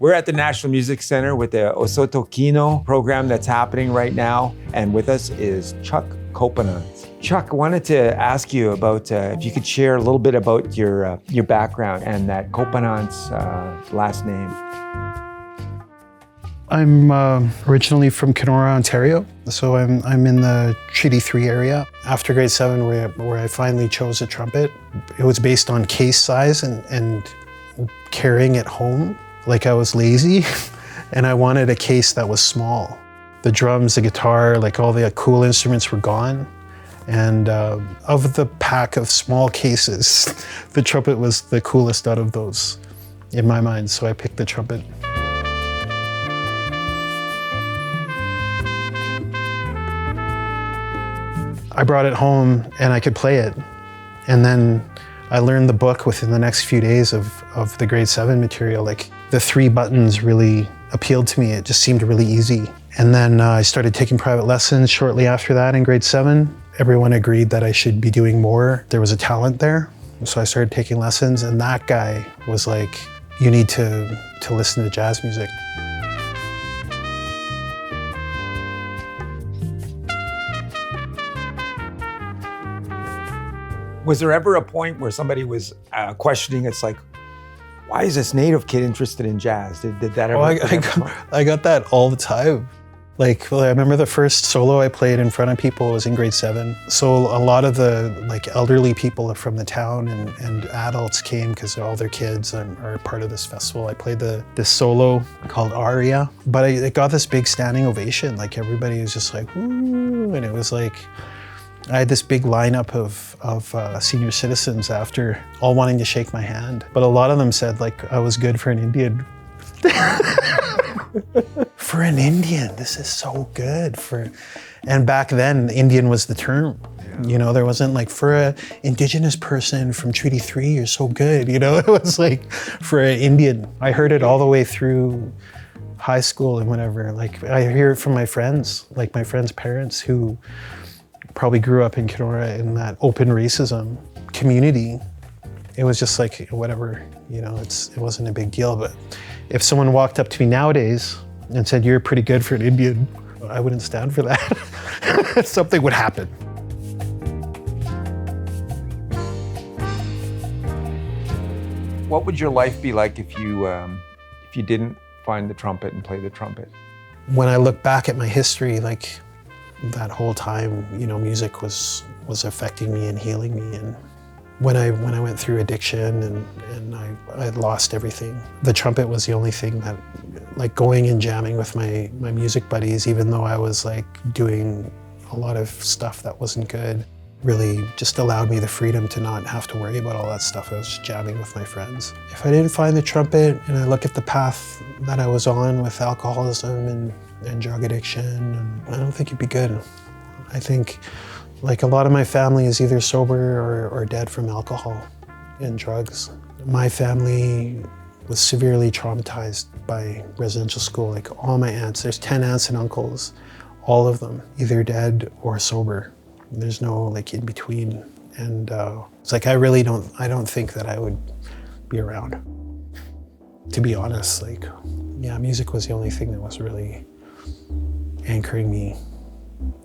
We're at the National Music Center with the OHSOTO'KINO program that's happening right now. And with us is Chuck Copeance. Chuck, I wanted to ask you about if you could share a little bit about your background and that Copeance last name. I'm originally from Kenora, Ontario. So I'm in the Treaty 3 area. After grade 7, where I finally chose a trumpet, it was based on case size and carrying it home. Like I was lazy and I wanted a case that was small. The drums, the guitar, like all the cool instruments were gone. And of the pack of small cases, the trumpet was the coolest out of those in my mind. So I picked the trumpet. I brought it home and I could play it. And then I learned the book within the next few days of the grade 7 material. Like the 3 buttons really appealed to me. It just seemed really easy. And then I started taking private lessons shortly after that in grade 7. Everyone agreed that I should be doing more. There was a talent there. So I started taking lessons and that guy was like, you need to listen to jazz music. Was there ever a point where somebody was questioning, it's like, why is this native kid interested in jazz? Did that ever? I got that all the time. Like, I remember the first solo I played in front of people was in grade 7. So a lot of the elderly people from the town and adults came because all their kids are part of this festival. I played this solo called Aria, but it got this big standing ovation. Like everybody was just like, woo, and it was like, I had this big lineup of senior citizens after, all wanting to shake my hand. But a lot of them said like I was good for an Indian. For an Indian, this is so good. And back then, Indian was the term. Yeah. You know, there wasn't like, for an Indigenous person from Treaty 3, you're so good. You know, it was like, for an Indian. I heard it all the way through high school and whatever. Like, I hear it from my friends, like my friends' parents who probably grew up in Kenora in that open racism community. It was just like, whatever, you know, it wasn't a big deal. But if someone walked up to me nowadays and said, you're pretty good for an Indian, I wouldn't stand for that. Something would happen. What would your life be like if you didn't find the trumpet and play the trumpet? When I look back at my history, like that whole time, you know, music was affecting me and healing me. And when I went through addiction and I lost everything, the trumpet was the only thing that, like going and jamming with my music buddies, even though I was like doing a lot of stuff that wasn't good, really just allowed me the freedom to not have to worry about all that stuff. I was just jamming with my friends. If I didn't find the trumpet and I look at the path that I was on with alcoholism and drug addiction, I don't think it'd be good. I think like a lot of my family is either sober or dead from alcohol and drugs. My family was severely traumatized by residential school. Like all my aunts, there's 10 aunts and uncles, all of them either dead or sober. There's no like in between. And it's like, I don't think that I would be around. To be honest, like, yeah, music was the only thing that was really anchoring me,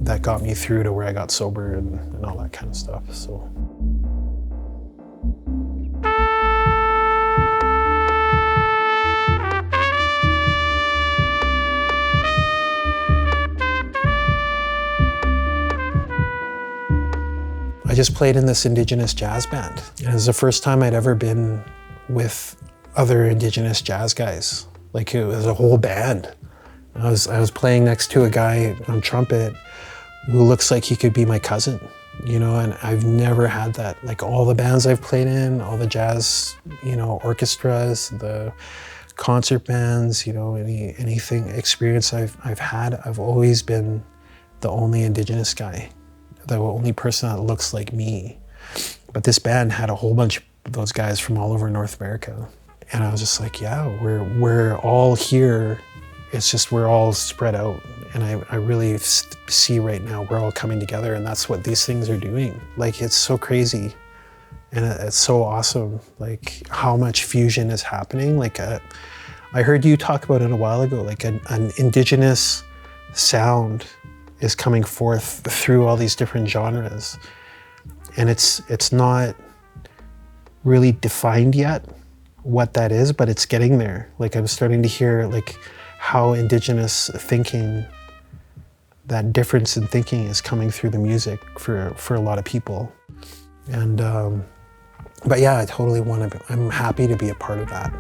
that got me through to where I got sober and all that kind of stuff, so. I just played in this Indigenous jazz band. And it was the first time I'd ever been with other Indigenous jazz guys. Like it was a whole band. I was playing next to a guy on trumpet who looks like he could be my cousin, you know, and I've never had that. Like all the bands I've played in, all the jazz, you know, orchestras, the concert bands, you know, anything experience I've had, I've always been the only Indigenous guy, the only person that looks like me. But this band had a whole bunch of those guys from all over North America. And I was just like, yeah, we're all here. It's just we're all spread out. And I really see right now we're all coming together, and that's what these things are doing. Like, it's so crazy and it's so awesome, like how much fusion is happening. Like I heard you talk about it a while ago, like an indigenous sound is coming forth through all these different genres. And it's not really defined yet what that is, but it's getting there. Like I'm starting to hear like how indigenous thinking, that difference in thinking is coming through the music for a lot of people. And, but yeah, I totally I'm happy to be a part of that.